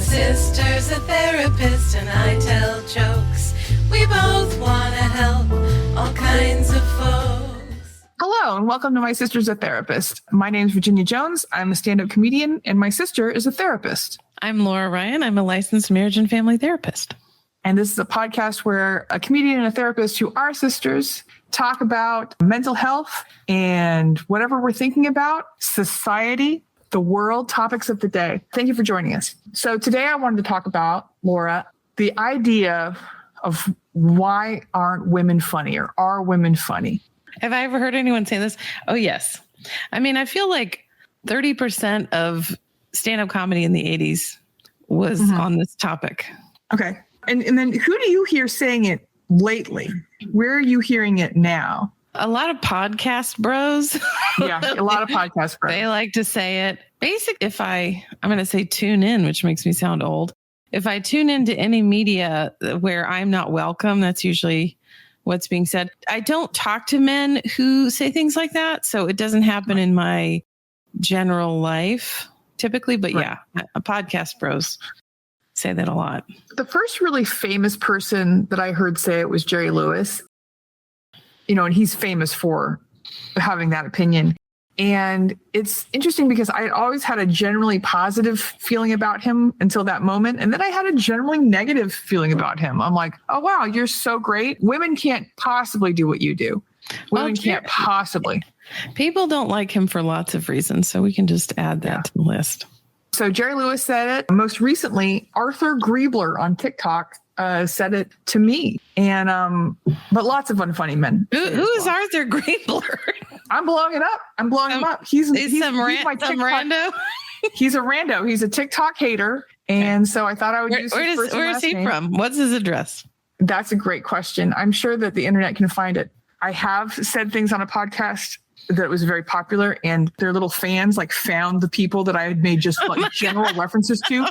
sister's a therapist and I tell jokes. We both want to help all kinds of folks. Hello, and welcome to My Sister's a Therapist. My name is Virginia Jones. I'm a stand-up comedian, and my sister is a therapist. I'm Laura Ryan. I'm a licensed marriage and family therapist. And this is a podcast where a comedian and a therapist who are sisters talk about mental health and whatever we're thinking about, society, the world, topics of the day. Thank you for joining us. So today I wanted to talk about, Laura, the idea of why aren't women funny, or are women funny? Have I ever heard anyone say this? Oh, yes. I mean, I feel like 30% of stand-up comedy in the 80s was on this topic. Okay. And then who do you hear saying it lately? Where are you hearing it now? A lot of podcast bros. Yeah, a lot of podcast bros. They like to say it. Basically, if I'm going to say tune in, which makes me sound old. If I tune into any media where I'm not welcome, that's usually what's being said. I don't talk to men who say things like that, so it doesn't happen in my general life typically. But yeah, podcast bros say that a lot. The first really famous person that I heard say it was Jerry Lewis. You know, and he's famous for having that opinion. And it's interesting because I had always had a generally positive feeling about him until that moment. And then I had a generally negative feeling about him. I'm like, oh, wow, you're so great. Women can't possibly do what you do. Women can't possibly. People don't like him for lots of reasons. So we can just add that to the list. So Jerry Lewis said it. Most recently, Arthur Griebler on TikTok said it to me. And but lots of unfunny men. Who is Arthur Griebler? I'm blowing it up. I'm blowing him up. He's my TikTok rando. He's a rando. He's a TikTok hater. And so I thought I would use his first and Where last is he name. from? What's his address? That's a great question. I'm sure that the internet can find it. I have said things on a podcast that was very popular, and their little fans like found the people that I had made just like general references to.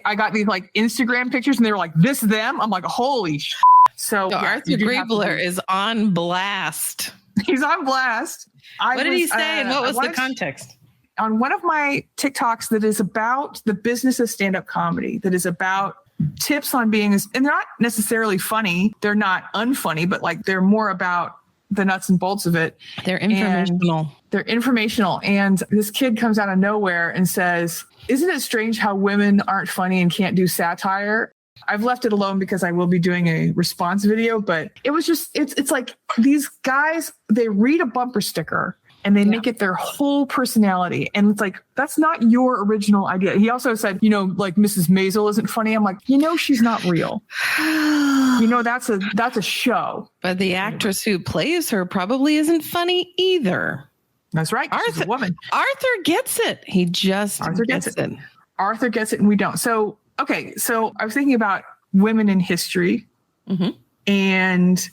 I got these like Instagram pictures and they were like, this them. I'm like, holy sh. So Arthur Griebler is on blast. He's on blast. What did he say? And what was the context? On one of my TikToks that is about the business of stand-up comedy, that is about tips on being, and they're not necessarily funny. They're not unfunny, but like they're more about the nuts and bolts of it. They're informational. And this kid comes out of nowhere and says, isn't it strange how women aren't funny and can't do satire? I've left it alone because I will be doing a response video, but it was just, it's like these guys, they read a bumper sticker and they make it their whole personality. And it's like, that's not your original idea. He also said, you know, like Mrs. Maisel isn't funny. I'm like, you know, she's not real. You know, that's a show. But the actress who plays her probably isn't funny either. That's right. She's a woman. Arthur gets it. He just gets it. Arthur gets it and we don't. So, okay. So I was thinking about women in history and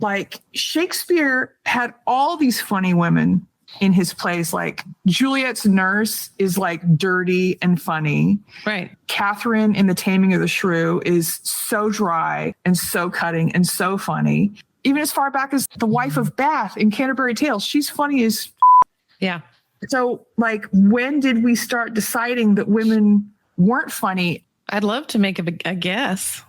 like Shakespeare had all these funny women in his plays. Like Juliet's nurse is like dirty and funny. Right. Catherine in The Taming of the Shrew is so dry and so cutting and so funny. Even as far back as the wife of Bath in Canterbury Tales, she's funny as yeah. So like, when did we start deciding that women weren't funny? I'd love to make a guess.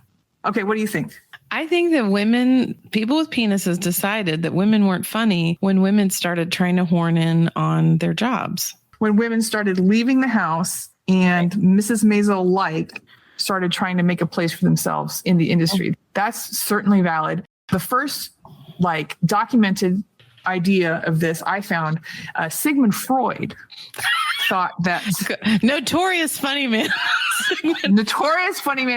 Okay, what do you think? I think that people with penises decided that women weren't funny when women started trying to horn in on their jobs. When women started leaving the house and Mrs. Maisel started trying to make a place for themselves in the industry. That's certainly valid. The first documented idea of this I found, Sigmund Freud thought that notorious funny man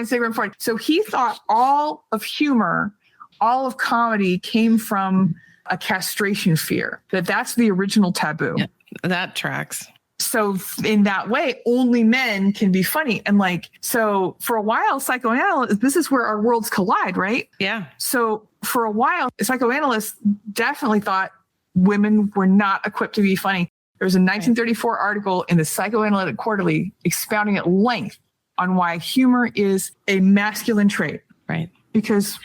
Sigmund Freud. So he thought all of humor, all of comedy came from a castration fear, that's the original taboo. Yeah, that tracks. So in that way, only men can be funny. And so for a while, psychoanalysts, this is where our worlds collide, right? Yeah. So for a while, psychoanalysts definitely thought women were not equipped to be funny. There was a 1934 article in the Psychoanalytic Quarterly expounding at length on why humor is a masculine trait. Right. Because,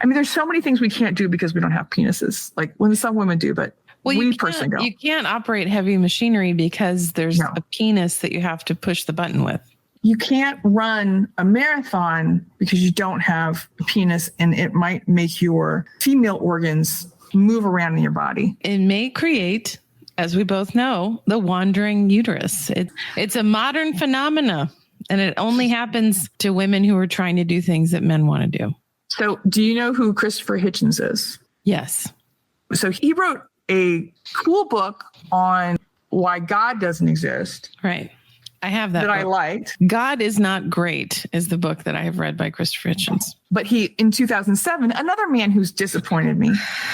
I mean, there's so many things we can't do because we don't have penises. Like when some women do, but we personally don't. You can't operate heavy machinery because there's a penis that you have to push the button with. you can't run a marathon because you don't have a penis, and it might make your female organs move around in your body. It may create, as we both know, the wandering uterus. It's a modern phenomena, and it only happens to women who are trying to do things that men want to do. So do you know who Christopher Hitchens is? Yes. So he wrote a cool book on why God doesn't exist. Right. I have that book I book. liked. God is Not Great is the book that I have read by Christopher Hitchens. But in 2007, another man who's disappointed me.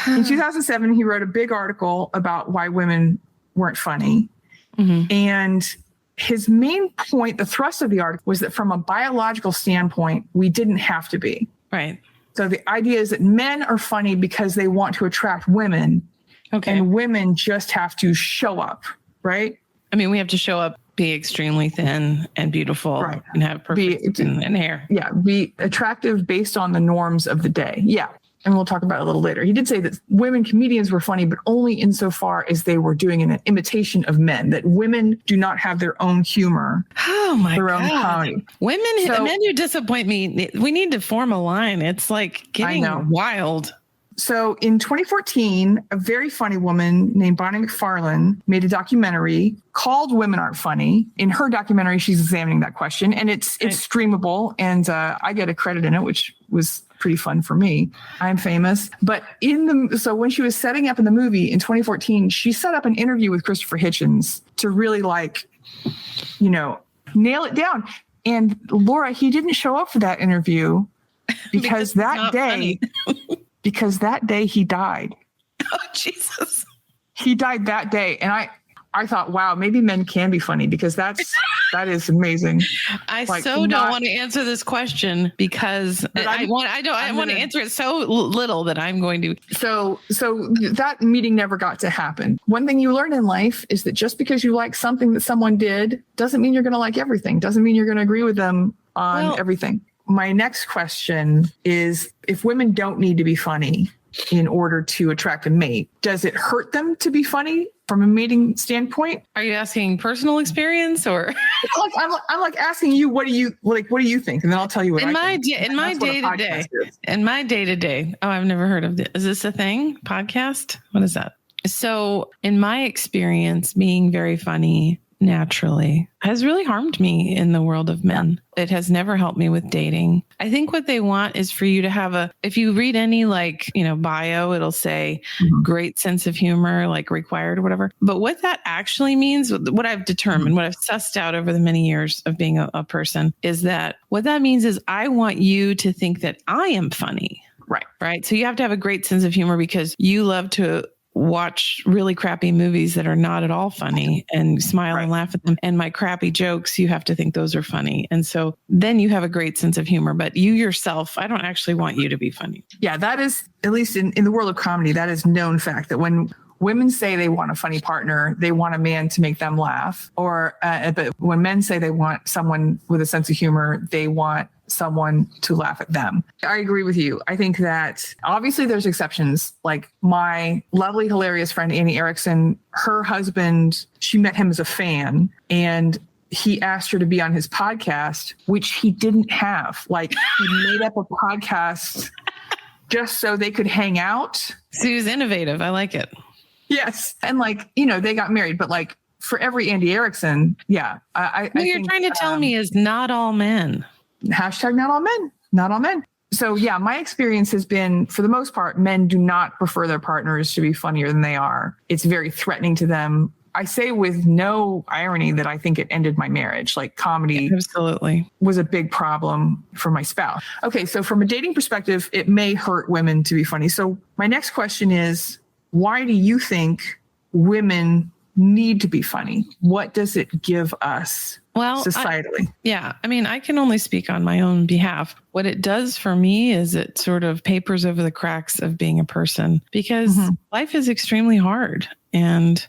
In 2007, he wrote a big article about why women weren't funny. Mm-hmm. And his main point, the thrust of the article, was that from a biological standpoint, we didn't have to be. Right. So the idea is that men are funny because they want to attract women. Okay. And women just have to show up, right? I mean, we have to show up, be extremely thin and beautiful, right, and have perfect skin and hair. Yeah, be attractive based on the norms of the day. Yeah. And we'll talk about it a little later. He did say that women comedians were funny, but only insofar as they were doing an imitation of men, that women do not have their own humor. Oh my their God. Own comedy. Men who disappoint me, we need to form a line. It's like getting wild. So in 2014, a very funny woman named Bonnie McFarlane made a documentary called Women Aren't Funny. In her documentary, she's examining that question, and it's streamable, and I get a credit in it, which was pretty fun for me. I'm famous. But so when she was setting up in the movie in 2014, she set up an interview with Christopher Hitchens to really nail it down. And Laura, he didn't show up for that interview because that day he died. Oh, Jesus. He died that day. And I thought, wow, maybe men can be funny, because that is amazing. I don't want to answer this question because I want to answer it so little that I'm going to. So that meeting never got to happen. One thing you learn in life is that just because you like something that someone did doesn't mean you're going to like everything. Doesn't mean you're going to agree with them on everything. My next question is, if women don't need to be funny in order to attract a mate, does it hurt them to be funny from a mating standpoint? Are you asking personal experience, or? I'm like asking you, what do you think? And then I'll tell you what in my day to day. Oh, I've never heard of this. Is this a thing? Podcast? What is that? So in my experience, being very funny naturally has really harmed me in the world of men. It has never helped me with dating. I think what they want is for you to have if you read any bio, it'll say great sense of humor, required or whatever. But what that actually means, what I've determined, what I've sussed out over the many years of being a person, is that what that means is I want you to think that I am funny. Right. So you have to have a great sense of humor because you love to watch really crappy movies that are not at all funny and smile and laugh at them. And my crappy jokes, you have to think those are funny. And so then you have a great sense of humor, but you yourself, I don't actually want you to be funny. Yeah, that is, at least in the world of comedy, that is known fact that when women say they want a funny partner, they want a man to make them laugh. But when men say they want someone with a sense of humor, they want someone to laugh at them. I agree with you. I think that obviously there's exceptions. Like my lovely, hilarious friend, Annie Erickson, her husband, she met him as a fan, and he asked her to be on his podcast, which he didn't have. He made up a podcast just so they could hang out. So he was innovative. I like it. Yes. And they got married, but for every Andy Erickson, yeah. What you're trying to tell me is not all men. Hashtag not all men, not all men. So yeah, my experience has been, for the most part, men do not prefer their partners to be funnier than they are. It's very threatening to them. I say with no irony that I think it ended my marriage. Comedy absolutely was a big problem for my spouse. Okay, so from a dating perspective, it may hurt women to be funny. So my next question is, why do you think women need to be funny? What does it give us? Well, societally. I mean, I can only speak on my own behalf. What it does for me is it sort of papers over the cracks of being a person, because life is extremely hard. And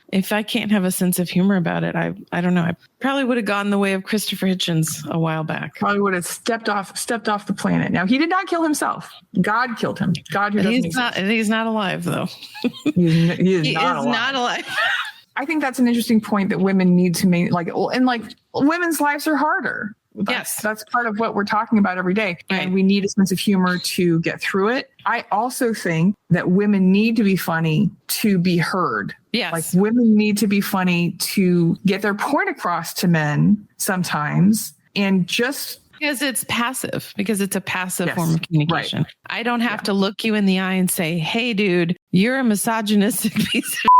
if I can't have a sense of humor about it, I don't know. I probably would have gone the way of Christopher Hitchens a while back. Probably would have stepped off the planet. Now, he did not kill himself. God killed him. God who doesn't exist. He's not alive, though. He is not alive. I think that's an interesting point that women need to make, women's lives are harder. That's part of what we're talking about every day. Right. And we need a sense of humor to get through it. I also think that women need to be funny to be heard. Yes. Like women need to be funny to get their point across to men sometimes. And just because it's a passive Yes, form of communication. right. I don't have to look you in the eye and say, hey, dude, you're a misogynistic piece of shit.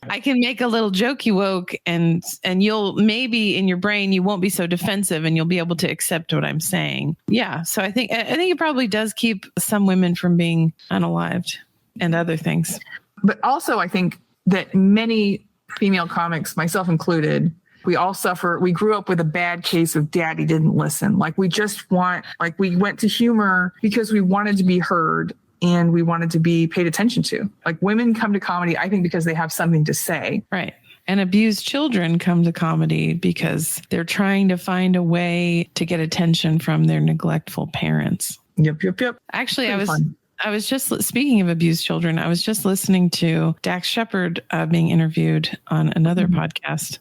I can make a little jokey woke and you'll maybe in your brain, you won't be so defensive and you'll be able to accept what I'm saying. Yeah. So I think it probably does keep some women from being unalived and other things. But also I think that many female comics, myself included, we all suffer. We grew up with a bad case of daddy didn't listen. Like we went to humor because we wanted to be heard and we wanted to be paid attention to. Like women come to comedy, I think, because they have something to say. Right. And abused children come to comedy because they're trying to find a way to get attention from their neglectful parents. Yep. Actually, Pretty I was just speaking of abused children. I was just listening to Dax Shepard being interviewed on another podcast,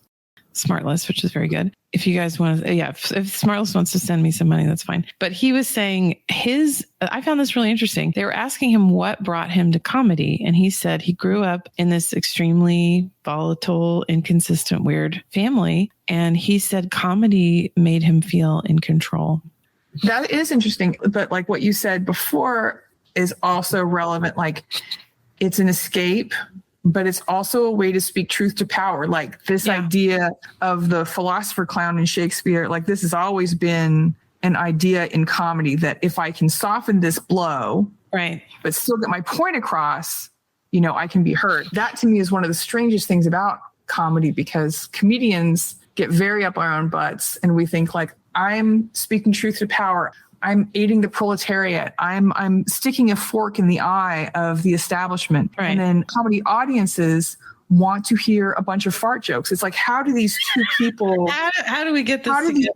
Smartless, which is very good. If you guys want to, if Smartless wants to send me some money, that's fine. But he was saying I found this really interesting. They were asking him what brought him to comedy. And he said he grew up in this extremely volatile, inconsistent, weird family. And he said comedy made him feel in control. That is interesting. But like what you said before is also relevant. Like it's an escape, but it's also a way to speak truth to power. Like this idea of the philosopher clown in Shakespeare, like this has always been an idea in comedy that if I can soften this blow, right, but still get my point across, I can be heard. That to me is one of the strangest things about comedy, because comedians get very up our own butts and we think like, I'm speaking truth to power. I'm aiding the proletariat. I'm sticking a fork in the eye of the establishment. Right. And then comedy audiences want to hear a bunch of fart jokes. It's like, how do these two people... how do we get this together?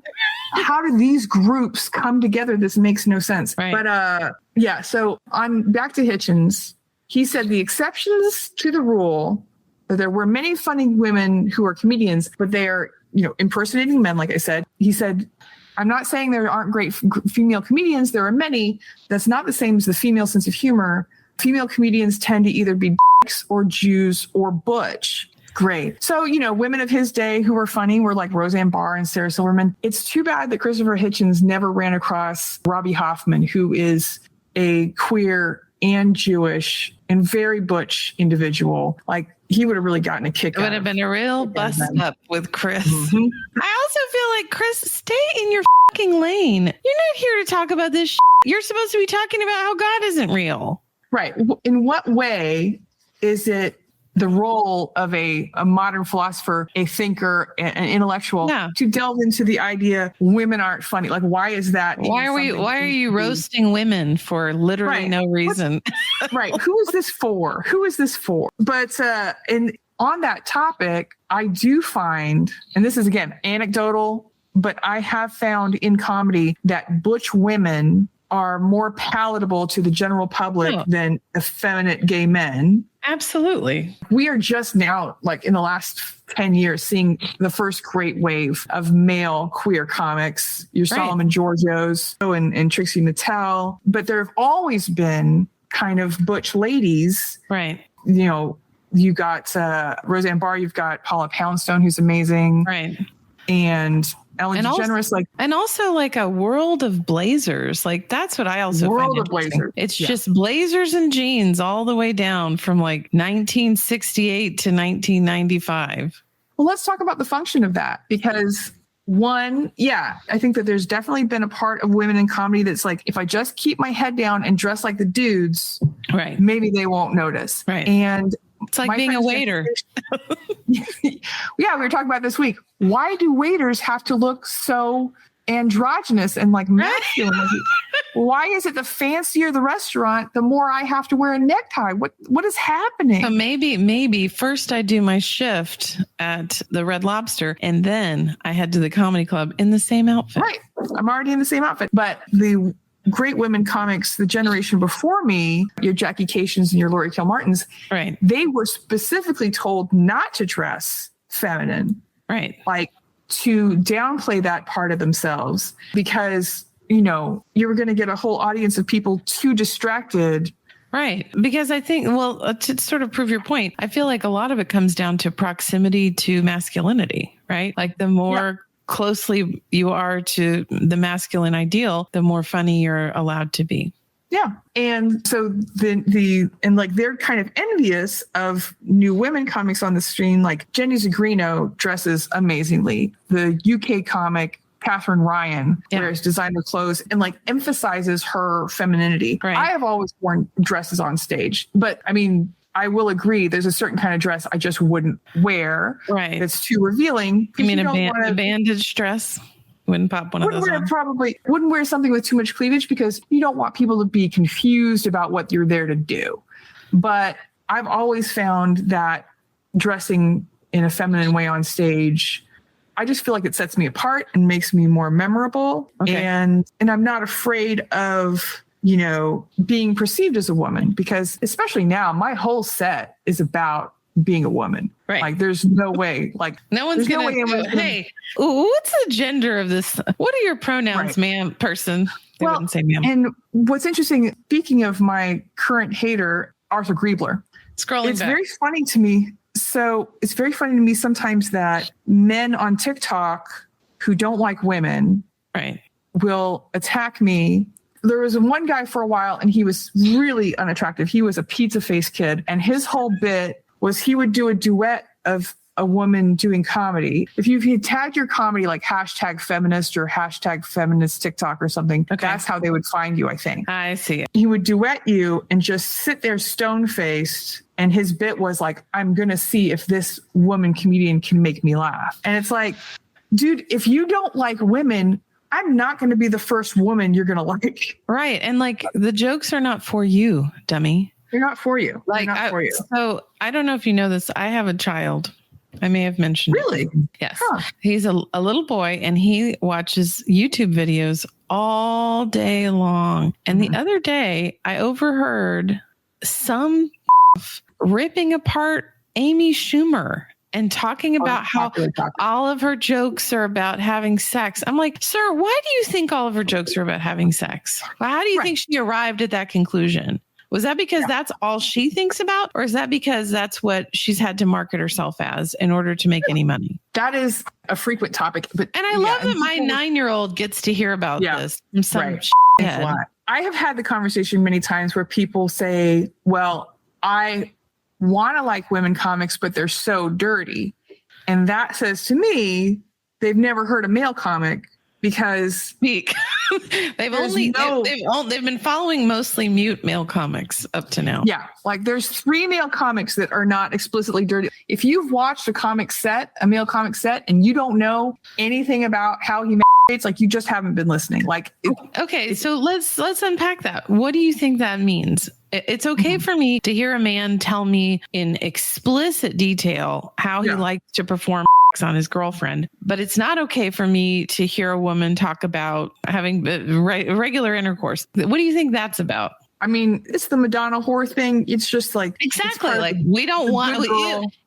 How do these groups come together? This makes no sense. Right. But so on back to Hitchens, he said the exceptions to the rule, that there were many funny women who are comedians, but they are, impersonating men, like I said. He said, I'm not saying there aren't great female comedians. There are many. That's not the same as the female sense of humor. Female comedians tend to either be dicks or Jews or butch. Great. So, women of his day who were funny were like Roseanne Barr and Sarah Silverman. It's too bad that Christopher Hitchens never ran across Robbie Hoffman, who is a queer and Jewish and very butch individual. Like he would have really gotten a kick. It would have been a real bust up with Chris. Mm-hmm. I also feel like, Chris, stay in your fucking lane. You're not here to talk about this shit. You're supposed to be talking about how God isn't real. Right. In what way is it the role of a modern philosopher, a thinker, an intellectual, to delve into the idea women aren't funny? Like, why is that? Why are you roasting women for literally no reason? Right. Who is this for? But on that topic, I do find, and this is again anecdotal, but I have found in comedy that butch women are more palatable to the general public than effeminate gay men. Absolutely. We are just now, like in the last 10 years, seeing the first great wave of male queer comics. Your Solomon Georgios and Trixie Mattel. But there have always been kind of butch ladies. Right. You got Roseanne Barr, you've got Paula Poundstone, who's amazing. Right. And Ellen DeGeneres, and also like a world of blazers. Like that's what I also find interesting. It's just blazers and jeans all the way down from like 1968 to 1995. Well, let's talk about the function of that, because I think that there's definitely been a part of women in comedy that's like, if I just keep my head down and dress like the dudes, right, maybe they won't notice. Right. And it's like being a waiter. We were talking about this week. Why do waiters have to look so androgynous and like masculine? Why is it the fancier the restaurant, the more I have to wear a necktie? What is happening? So maybe first I do my shift at the Red Lobster and then I head to the comedy club in the same outfit. Right. I'm already in the same outfit. But the great women comics, the generation before me, your Jackie Cations and your Lori Kilmartins, Right. they were specifically told not to dress feminine, Right. like to downplay that part of themselves because, you were going to get a whole audience of people too distracted. Right. Because I think, to sort of prove your point, I feel like a lot of it comes down to proximity to masculinity, right? Like the more closely you are to the masculine ideal, the more funny you're allowed to be. Yeah. And so they're kind of envious of new women comics on the screen. Like Jenny Zagrino dresses amazingly. The UK comic Catherine Ryan wears designer clothes and like emphasizes her femininity. Right. I have always worn dresses on stage, but I mean, I will agree there's a certain kind of dress I just wouldn't wear. Right. It's too revealing. You mean a bandage dress? Wouldn't pop one of those on. Probably wouldn't wear something with too much cleavage because you don't want people to be confused about what you're there to do. But I've always found that dressing in a feminine way on stage, I just feel like it sets me apart and makes me more memorable. Okay. And I'm not afraid of, being perceived as a woman because especially now, my whole set is about being a woman. Right. Like there's no way, like no one's going to, hey, what's the gender of this? What are your pronouns, ma'am, person? They wouldn't say ma'am. And what's interesting, speaking of my current hater, Arthur Griebler, it's very funny to me. So it's very funny to me sometimes that men on TikTok who don't like women will attack me. There was one guy for a while and he was really unattractive. He was a pizza face kid. And his whole bit was he would do a duet of a woman doing comedy. If you tagged your comedy like #feminist or #feminist TikTok or something, that's how they would find you, I think. I see it. He would duet you and just sit there stone-faced. And his bit was like, I'm going to see if this woman comedian can make me laugh. And it's like, dude, if you don't like women, I'm not going to be the first woman you're going to like. Right. And like the jokes are not for you, dummy. They're not for you. Like, They're not for you. So I don't know if you know this. I have a child. I may have mentioned Really? it. Yes. Huh. He's a little boy and he watches YouTube videos all day long. And the other day I overheard some ripping apart Amy Schumer and talking about how all of her jokes are about having sex. I'm like, sir, why do you think all of her jokes are about having sex? Well, how do you think she arrived at that conclusion? Was that because that's all she thinks about? Or is that because that's what she's had to market herself as in order to make any money? That is a frequent topic. And I love that my 9-year-old gets to hear about this from some shithead. I have had the conversation many times where people say, well, I want to like women comics, but they're so dirty. And that says to me, they've never heard a male comic because they've been following mostly mute male comics up to now. Yeah. Like there's 3 male comics that are not explicitly dirty. If you've watched a male comic set and you don't know anything about how he masturbates, like you just haven't been listening. So let's unpack that. What do you think that means? It's okay for me to hear a man tell me in explicit detail how he likes to perform on his girlfriend, but it's not okay for me to hear a woman talk about having regular intercourse. What do you think that's about? I mean, it's the Madonna whore thing. It's just like exactly like we don't want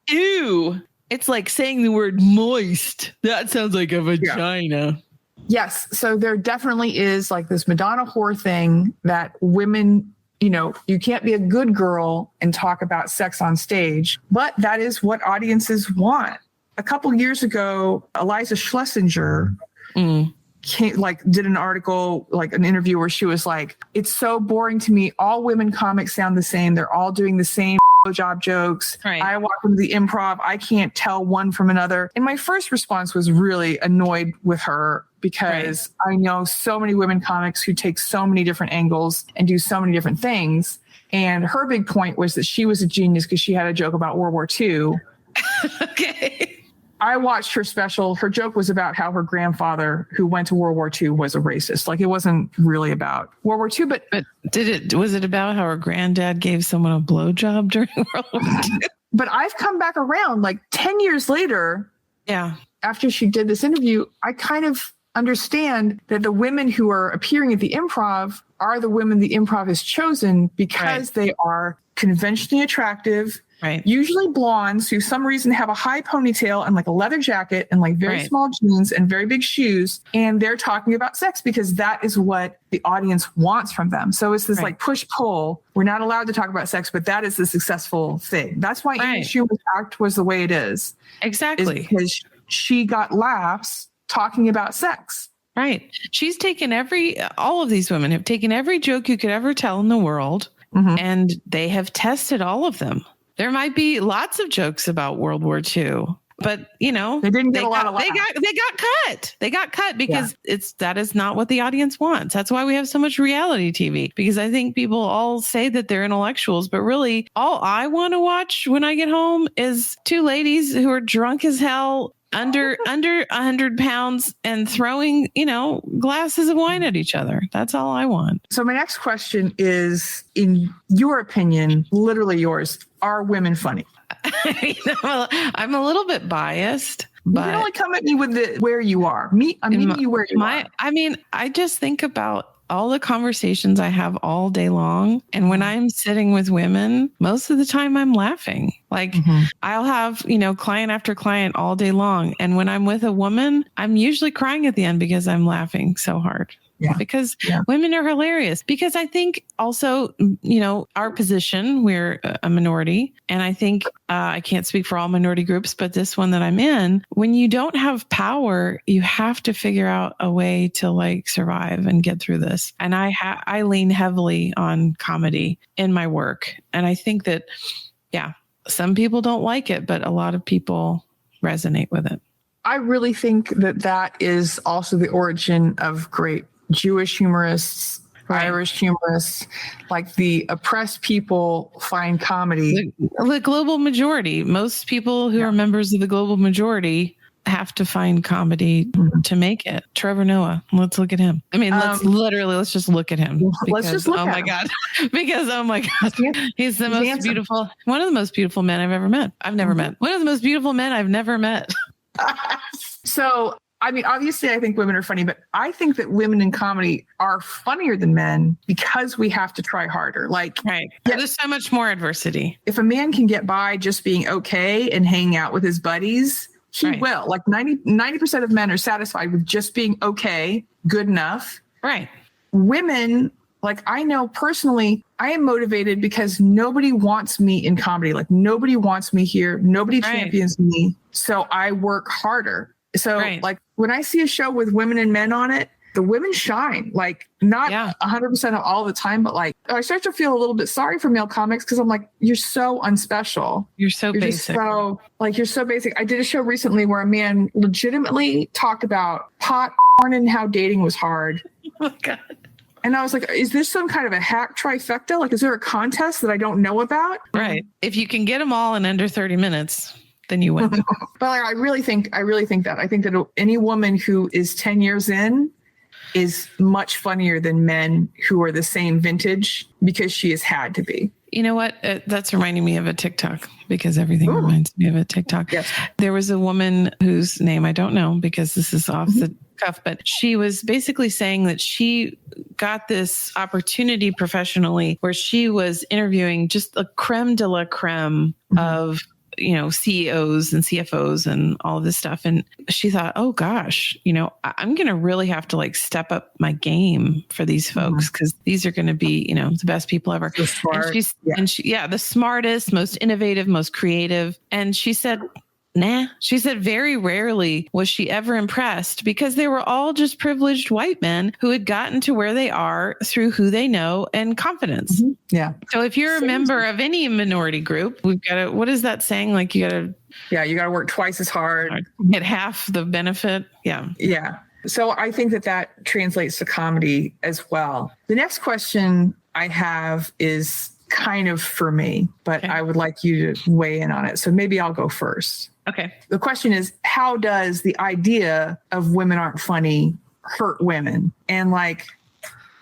ew. It's like saying the word moist. That sounds like a vagina. Yes. So there definitely is like this Madonna whore thing that women, you can't be a good girl and talk about sex on stage, but that is what audiences want. A couple years ago, Eliza Schlesinger did an article, like an interview where she was like, it's so boring to me. All women comics sound the same. They're all doing the same job jokes. Right. I walk into the improv. I can't tell one from another. And my first response was really annoyed with her because I know so many women comics who take so many different angles and do so many different things. And her big point was that she was a genius because she had a joke about World War II. Okay. I watched her special. Her joke was about how her grandfather, who went to World War II, was a racist. Like it wasn't really about World War II, but was it about how her granddad gave someone a blowjob during World War II? But I've come back around like 10 years later. Yeah. After she did this interview, I kind of understand that the women who are appearing at the Improv are the women the Improv has chosen because they are conventionally attractive, usually blondes who some reason have a high ponytail and like a leather jacket and like very small jeans and very big shoes. And they're talking about sex because that is what the audience wants from them. So it's this like push pull. We're not allowed to talk about sex, but that is the successful thing. That's why Amy Schumer's act was the way it is. Exactly. Is because she got laughs talking about sex. Right. She's taken all of these women have taken every joke you could ever tell in the world, and they have tested all of them. There might be lots of jokes about World War II, but they didn't get a lot of laughs. They got cut because that is not what the audience wants. That's why we have so much reality TV, because I think people all say that they're intellectuals, but really all I want to watch when I get home is two ladies who are drunk as hell, under 100 pounds, and throwing, glasses of wine at each other. That's all I want. So my next question is, in your opinion, literally yours, are women funny? I'm a little bit biased. But you can only come at me with where you are. I'm meeting you where you are. I just think about all the conversations I have all day long. And when I'm sitting with women, most of the time I'm laughing. Like I'll have, client after client all day long. And when I'm with a woman, I'm usually crying at the end because I'm laughing so hard. Because women are hilarious. Because I think also, our position, we're a minority. And I think I can't speak for all minority groups, but this one that I'm in, when you don't have power, you have to figure out a way to survive and get through this. And I lean heavily on comedy in my work. And I think that, some people don't like it, but a lot of people resonate with it. I really think that is also the origin of great Jewish humorists, Irish humorists, like the oppressed people find comedy. The global majority, most people who are members of the global majority have to find comedy to make it. Trevor Noah, let's look at him. I mean, let's just look at him. Let's just look at him. Because, oh my God, he's the most beautiful, one of the most beautiful men I've ever met. I've never met. One of the most beautiful men I've never met. So, I mean, obviously, I think women are funny, but I think that women in comedy are funnier than men because we have to try harder. There's so much more adversity. If a man can get by just being okay and hanging out with his buddies, he will. 90% of men are satisfied with just being okay, good enough. Right. Women, I know personally, I am motivated because nobody wants me in comedy. Nobody wants me here. Nobody champions me. So I work harder. So when I see a show with women and men on it, the women shine, not 100% of all the time, but I start to feel a little bit sorry for male comics because I'm like, you're so unspecial. You're so basic. You're so basic. I did a show recently where a man legitimately talked about pot, porn, and how dating was hard. Oh my God. And I was like, is this some kind of a hack trifecta? Is there a contest that I don't know about? Right. If you can get them all in under 30 minutes, then you win. But I really think that. I think that any woman who is 10 years in is much funnier than men who are the same vintage because she has had to be. You know what? That's reminding me of a TikTok because everything reminds me of a TikTok. Yes. There was a woman whose name I don't know because this is off the cuff, but she was basically saying that she got this opportunity professionally where she was interviewing just a creme de la creme of CEOs and CFOs and all of this stuff. And she thought, oh gosh, I'm going to really have to step up my game for these folks because these are going to be, the best people ever. So smart. And she, the smartest, most innovative, most creative. And she said, nah. She said very rarely was she ever impressed because they were all just privileged white men who had gotten to where they are through who they know and confidence. Yeah. So if you're a member of any minority group, we've got to, what is that saying? You got to work twice as hard. Get half the benefit. Yeah. Yeah. So I think that translates to comedy as well. The next question I have is kind of for me, but I would like you to weigh in on it. So maybe I'll go first. Okay. The question is, how does the idea of women aren't funny hurt women? And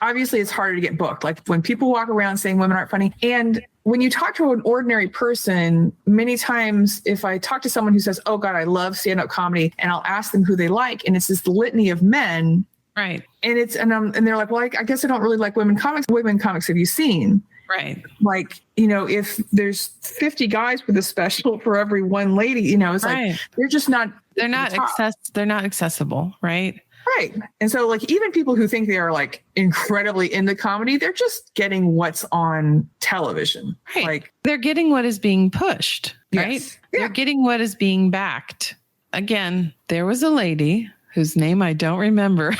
obviously it's harder to get booked. When people walk around saying women aren't funny, and when you talk to an ordinary person, many times if I talk to someone who says, oh God, I love stand-up comedy, and I'll ask them who they like, and it's this litany of men. Right. And and they're like, well, I guess I don't really like women comics. Women comics have you seen? Right. Like, if there's 50 guys with a special for every one lady, it's like, they're just not. They're not accessible. Right. Right. And so like even people who think they are like incredibly into comedy, they're just getting what's on television. Right. Like they're getting what is being pushed. Right. Yes. Yeah. They're getting what is being backed. Again, there was a lady whose name I don't remember.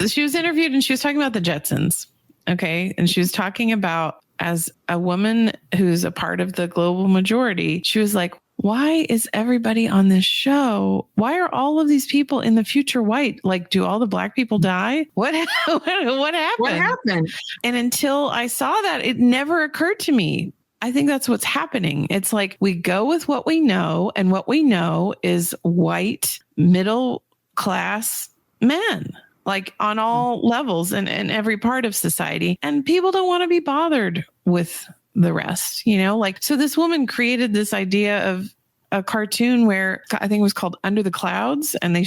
She was interviewed and she was talking about the Jetsons. Okay. And she was talking about, as a woman who's a part of the global majority, she was like, why is everybody on this show? Why are all of these people in the future white? Like, do all the black people die? What happened? What happened? And until I saw that, it never occurred to me. I think that's what's happening. It's like we go with what we know, and what we know is white, middle class men, like on all levels and every part of society. And people don't want to be bothered with the rest, like, so this woman created this idea of a cartoon where I think it was called Under the Clouds, and they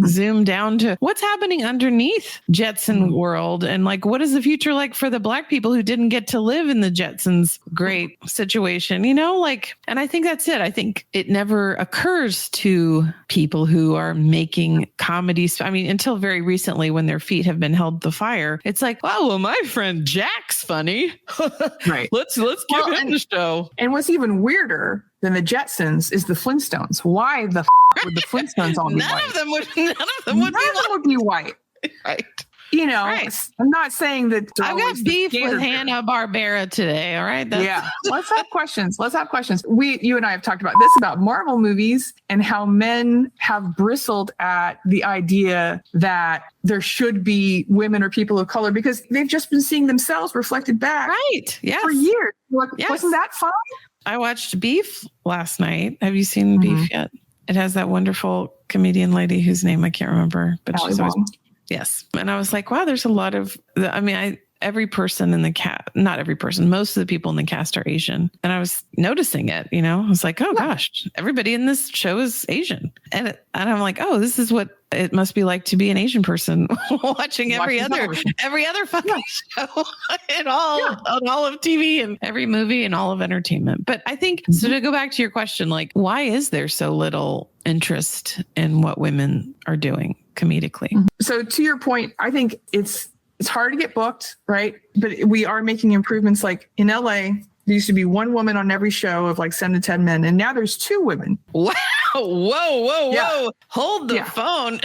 zoom down to what's happening underneath Jetson world, and like what is the future like for the black people who didn't get to live in the Jetsons great situation, and I think that's it. I think it never occurs to people who are making comedies. I mean, until very recently when their feet have been held to the fire, it's like, oh, well, my friend Jack's funny. Right. Let's give him the show. And what's even weirder than the Jetsons is the Flintstones. Why the would the Flintstones all be white? None of them would be white. Right. Right. I'm not saying that I've got beef with Hanna-Barbera today. All right. Let's have questions. You and I have talked about this, about Marvel movies and how men have bristled at the idea that there should be women or people of color because they've just been seeing themselves reflected back. Right. Yes. For years. Like, yes. Wasn't that fun? I watched Beef last night. Have you seen Beef yet? It has that wonderful comedian lady whose name I can't remember, but she's always, yes. And I was like, wow, there's a lot of, every person in the cast, not every person, most of the people in the cast are Asian. And I was noticing it, I was like, oh gosh, everybody in this show is Asian. And I'm like, oh, this is what it must be like to be an Asian person watching every other fucking show on all of TV and every movie and all of entertainment. But I think, so to go back to your question, like, why is there so little interest in what women are doing comedically? So to your point, I think it's hard to get booked, right? But we are making improvements. Like in LA, there used to be one woman on every show of like 7 to 10 men. And now there's 2 women. Wow. Whoa. Hold the phone.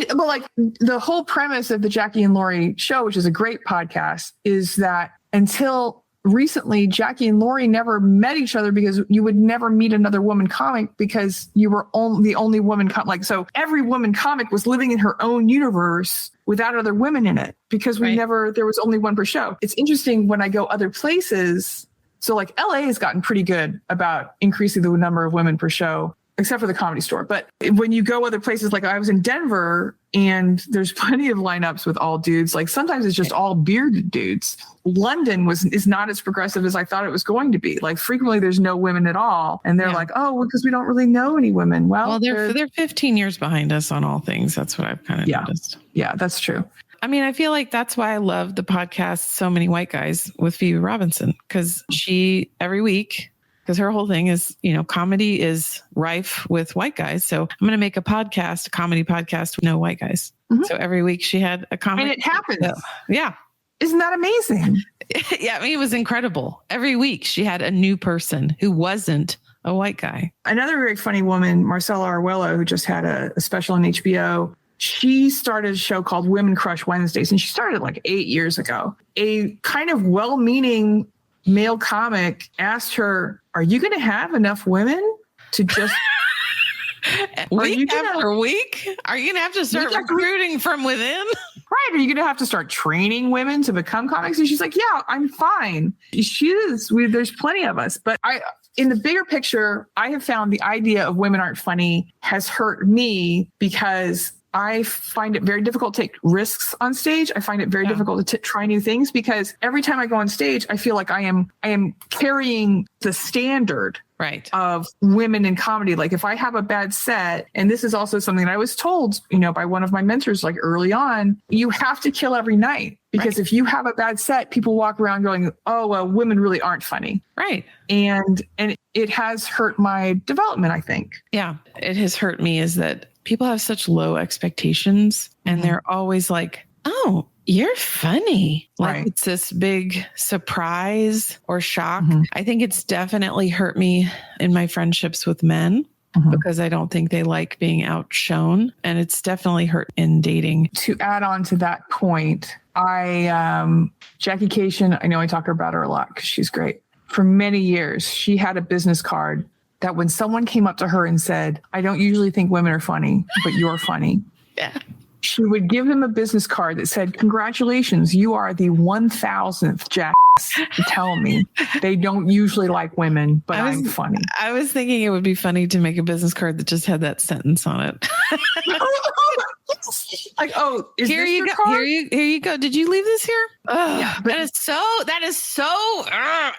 But like the whole premise of the Jackie and Laurie show, which is a great podcast, is that until recently, Jackie and Laurie never met each other because you would never meet another woman comic because you were the only woman comic. So every woman comic was living in her own universe without other women in it because there was only one per show. It's interesting when I go other places. So like LA has gotten pretty good about increasing the number of women per show, except for the Comedy Store. But when you go other places, like I was in Denver and there's plenty of lineups with all dudes. Like sometimes it's just all bearded dudes. London is not as progressive as I thought it was going to be. Like frequently there's no women at all. And they're like, oh, because we don't really know any women. Well, they're 15 years behind us on all things. That's what I've kind of noticed. Yeah, that's true. I mean, I feel like that's why I love the podcast So Many White Guys with Phoebe Robinson, because she every week, because her whole thing is, comedy is rife with white guys. So I'm going to make a comedy podcast with no white guys. Mm-hmm. So every week she had a comedy. And it happens. Yeah. Isn't that amazing? Yeah. I mean, it was incredible. Every week she had a new person who wasn't a white guy. Another very funny woman, Marcella Arguello, who just had a special on HBO. She started a show called Women Crush Wednesdays, and she started like 8 years ago. A kind of well-meaning male comic asked her, are you going to have enough women to just... week after week? Are you going to have to start recruiting from within? Right. Are you going to have to start training women to become comics? And she's like, yeah, I'm fine. She is. There's plenty of us. But in the bigger picture, I have found the idea of women aren't funny has hurt me because I find it very difficult to take risks on stage. I find it very difficult to try new things because every time I go on stage, I feel like I am carrying the standard of women in comedy. Like if I have a bad set, and this is also something that I was told, by one of my mentors, like early on, you have to kill every night because if you have a bad set, people walk around going, oh, well, women really aren't funny. Right. And it has hurt my development, I think. Yeah. It has hurt me is that people have such low expectations and they're always like, oh, you're funny. Like it's this big surprise or shock. I think it's definitely hurt me in my friendships with men because I don't think they like being outshone. And it's definitely hurt in dating. To add on to that point, Jackie Cation, I know I talk about her a lot because she's great. For many years, she had a business card that when someone came up to her and said, I don't usually think women are funny, but you're funny. Yeah. She would give them a business card that said, congratulations, you are the 1000th jackass to tell me they don't usually like women, but I'm funny. I was thinking it would be funny to make a business card that just had that sentence on it. Like, oh, here you go. Here you go. Did you leave this here? That is so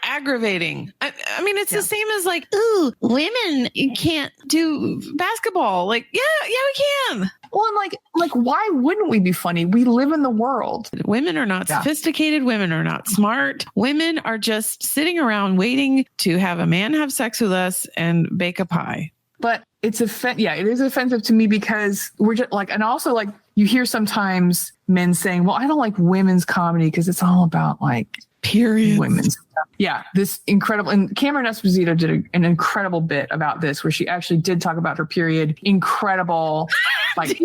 aggravating. I mean, it's the same as like, ooh, women can't do basketball. Like, yeah, we can. Well, and like, why wouldn't we be funny? We live in the world. Women are not sophisticated. Women are not smart. Women are just sitting around waiting to have a man have sex with us and bake a pie. But it is offensive to me because we're just like, and also like you hear sometimes men saying, well, I don't like women's comedy because it's all about like period women's stuff. Yeah, this incredible, and Cameron Esposito did an incredible bit about this where she actually did talk about her period. Incredible, like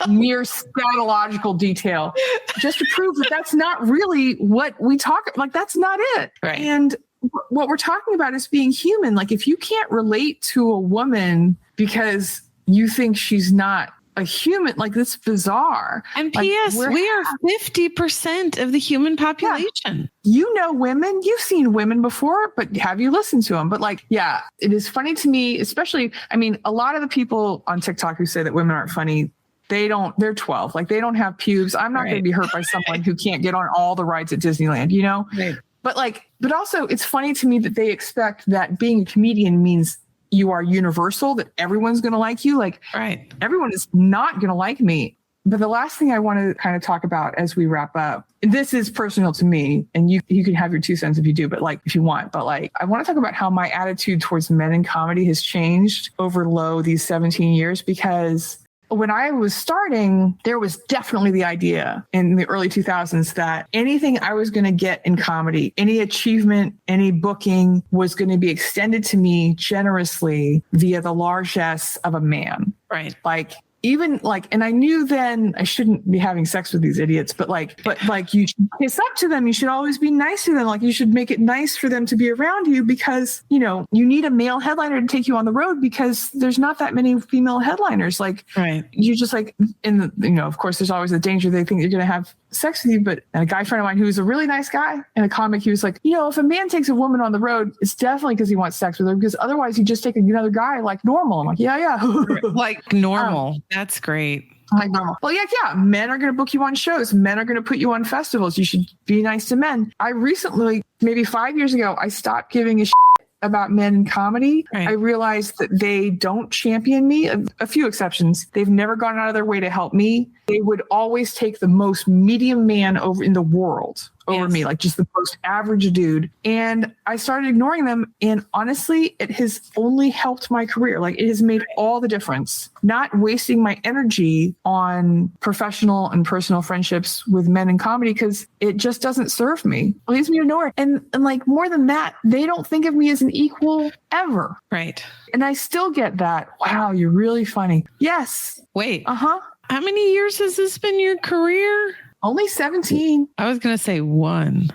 near scatological detail, just to prove that that's not really what we talk. Like that's not it. Right. And what we're talking about is being human. Like if you can't relate to a woman because you think she's not a human, like that's bizarre. And P.S. we are 50% of the human population. Yeah. Women, you've seen women before, but have you listened to them? But like, yeah, it is funny to me, especially, I mean, a lot of the people on TikTok who say that women aren't funny, they're 12. Like they don't have pubes. I'm not going to be hurt by someone who can't get on all the rides at Disneyland, Right. But also it's funny to me that they expect that being a comedian means you are universal, that everyone's going to like you. Like everyone is not going to like me. But the last thing I want to kind of talk about as we wrap up, and this is personal to me, and you can have your 2 cents if you do, but like if you want, but like I want to talk about how my attitude towards men in comedy has changed over these 17 years, because when I was starting, there was definitely the idea in the early 2000s that anything I was going to get in comedy, any achievement, any booking was going to be extended to me generously via the largesse of a man. Right. Like even like, and I knew then I shouldn't be having sex with these idiots, but you should kiss up to them. You should always be nice to them. Like you should make it nice for them to be around you because, you need a male headliner to take you on the road because there's not that many female headliners. Like you just like, of course there's always the danger they think you're going to have sex with you. But a guy friend of mine who's a really nice guy and a comic, he was like, if a man takes a woman on the road, it's definitely because he wants sex with her, because otherwise you just take another guy like normal. I'm like, yeah. Like normal. That's great. Like normal. Well, yeah. Men are going to book you on shows. Men are going to put you on festivals. You should be nice to men. I recently, maybe 5 years ago, I stopped giving a shit about men in comedy. I realized that they don't champion me. A few exceptions. They've never gone out of their way to help me. They would always take the most medium man over in the world over me, like just the most average dude. And I started ignoring them. And honestly, it has only helped my career. Like it has made all the difference. Not wasting my energy on professional and personal friendships with men in comedy because it just doesn't serve me. It leads me to nowhere. And like more than that, they don't think of me as an equal ever. Right. And I still get that. Wow, you're really funny. Yes. Wait. Uh-huh. How many years has this been your career? Only 17. I was going to say 1.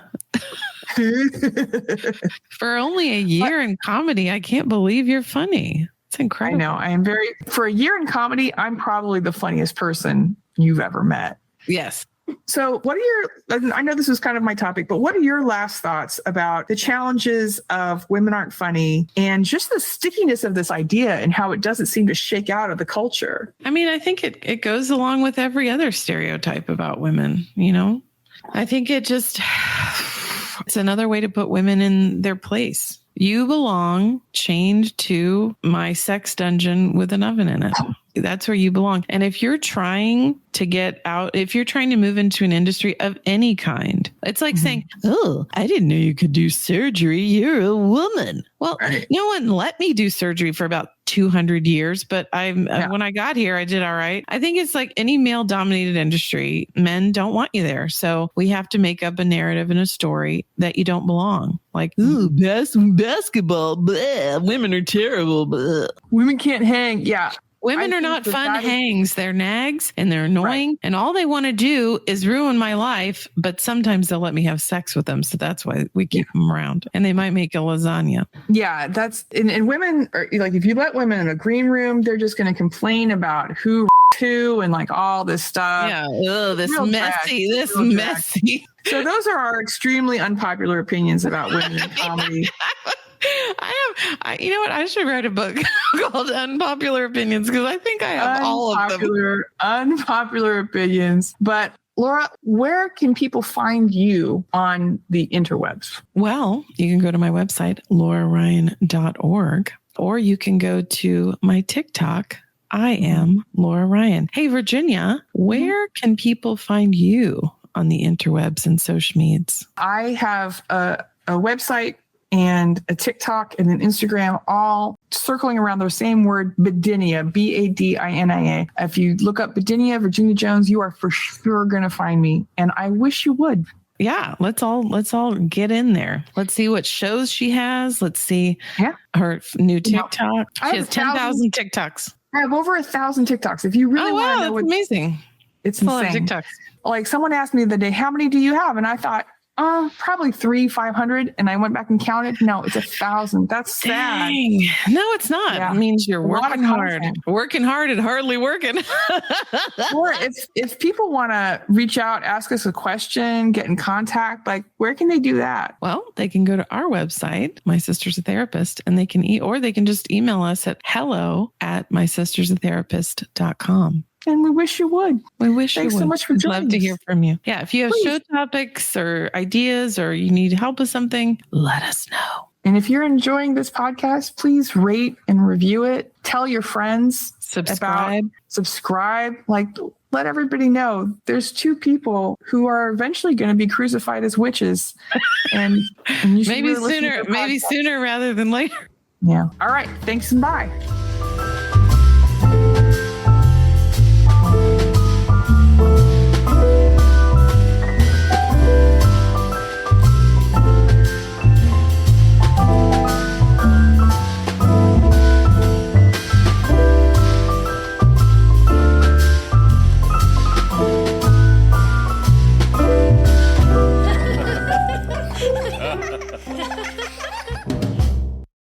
For only a year in comedy, I can't believe you're funny. It's incredible. I know. For a year in comedy, I'm probably the funniest person you've ever met. Yes. So what are your, I know this was kind of my topic, but what are your last thoughts about the challenges of women aren't funny and just the stickiness of this idea and how it doesn't seem to shake out of the culture? I mean, I think it goes along with every other stereotype about women, you know? I think it's another way to put women in their place. You belong chained to my sex dungeon with an oven in it. That's where you belong. And if you're trying to get out, if you're trying to move into an industry of any kind, it's like saying, oh, I didn't know you could do surgery. You're a woman. Well, no one let me do surgery for about 200 years, but when I got here, I did all right. I think it's like any male dominated industry, men don't want you there. So we have to make up a narrative and a story that you don't belong. Like, ooh, basketball, bleh, women are terrible. Bleh. Women can't hang. Yeah. Women are not fun hangs. They're nags and they're annoying. Right. And all they want to do is ruin my life. But sometimes they'll let me have sex with them. So that's why we keep them around. And they might make a lasagna. Yeah, that's and women are like, if you let women in a green room, they're just going to complain about who and like all this stuff. Yeah. Oh, this messy. So those are our extremely unpopular opinions about women in comedy. You know what? I should write a book called Unpopular Opinions because I think I have all of them. Unpopular opinions. But Laura, where can people find you on the interwebs? Well, you can go to my website, lauraryan.org, or you can go to my TikTok. I am Laura Ryan. Hey, Virginia, where can people find you on the interwebs and social medias? I have a website and a TikTok and an Instagram, all circling around the same word, Badinia, Badinia. If you look up Badinia, Virginia Jones, you are for sure going to find me. And I wish you would. Yeah, let's all get in there. Let's see what shows she has. Let's see her new TikTok. She has 10,000 TikToks. I have over 1,000 TikToks. If you really want to know, that's amazing. It's insane. TikToks. Like someone asked me the other day, how many do you have? And I thought, probably 500. And I went back and counted. No, it's 1,000. That's sad. Dang. No, it's not. Yeah. It means you're working hard and hardly working. Or if people want to reach out, ask us a question, get in contact, like where can they do that? Well, they can go to our website, My Sister's a Therapist, and they can or they can just email us at hello@mysistersatherapist.com. And we wish you would. Thanks so much for joining us. Love to hear from you. Yeah, if you have show topics or ideas or you need help with something, let us know. And if you're enjoying this podcast, please rate and review it. Tell your friends. Subscribe. Like, let everybody know there's two people who are eventually going to be crucified as witches. And you should maybe sooner rather than later. Yeah. All right. Thanks and bye.